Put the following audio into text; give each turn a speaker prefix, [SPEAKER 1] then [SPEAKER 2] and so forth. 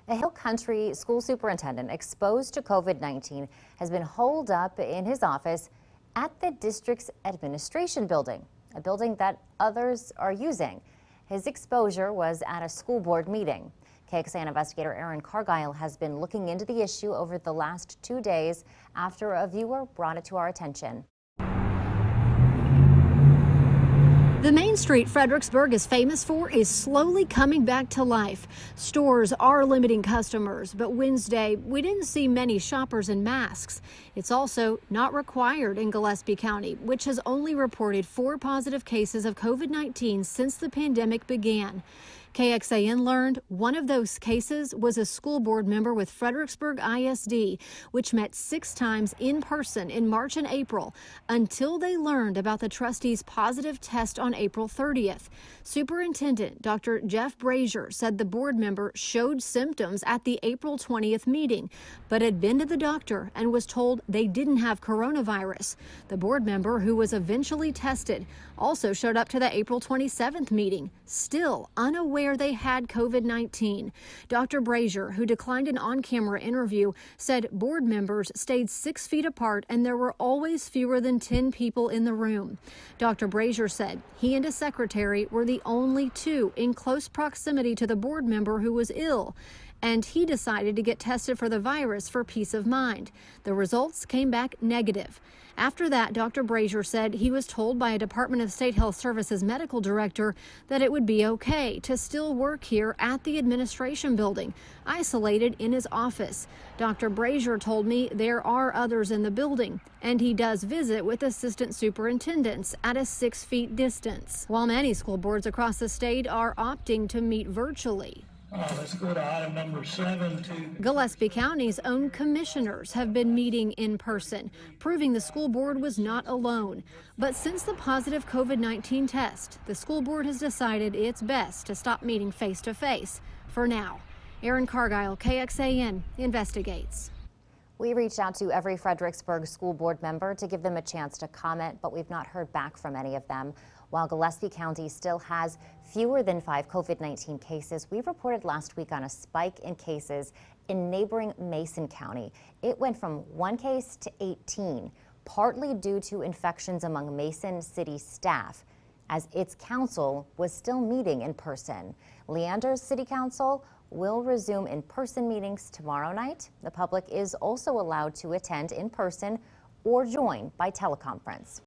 [SPEAKER 1] A Hill Country school superintendent exposed to COVID-19 has been holed up in his office at the district's administration building, a building that others are using. His exposure was at a school board meeting. KXAN investigator Aaron Cargile has been looking into the issue over the last 2 days after a viewer brought it to our attention.
[SPEAKER 2] The Main Street Fredericksburg is famous for is slowly coming back to life. Stores are limiting customers, but Wednesday we didn't see many shoppers in masks. It's also not required in Gillespie County, which has only reported 4 positive cases of COVID-19 since the pandemic began. KXAN learned one of those cases was a school board member with Fredericksburg ISD, which met 6 times in person in March and April until they learned about the trustee's positive test on April 30th. Superintendent Dr. Jeff Brazier said the board member showed symptoms at the April 20th meeting, but had been to the doctor and was told they didn't have coronavirus. The board member, who was eventually tested, also showed up to the April 27th meeting, still unaware they had COVID-19. Dr. Brazier, who declined an on-camera interview, said board members stayed 6 feet apart and there were always fewer than 10 people in the room. Dr. Brazier said he and his secretary were the only 2 in close proximity to the board member who was ill, and he decided to get tested for the virus for peace of mind. The results came back negative. After that, Dr. Brazier said he was told by a Department of State Health Services medical director that it would be okay to still work here at the administration building, isolated in his office. Dr. Brazier told me there are others in the building, and he does visit with assistant superintendents at a 6 feet distance. While many school boards across the state are opting to meet virtually.
[SPEAKER 3] Let's go to item number 7.
[SPEAKER 2] Gillespie County's own commissioners have been meeting in person, proving the school board was not alone. But since the positive COVID-19 test, the school board has decided it's best to stop meeting face-to-face for now. Aaron Cargile, KXAN, investigates.
[SPEAKER 1] We reached out to every Fredericksburg school board member to give them a chance to comment, but we've not heard back from any of them. While Gillespie County still has fewer than 5 COVID-19 cases, we reported last week on a spike in cases in neighboring Mason County. It went from 1 case to 18, partly due to infections among Mason City staff, as its council was still meeting in person. Leander's City Council will resume in-person meetings tomorrow night. The public is also allowed to attend in person or join by teleconference.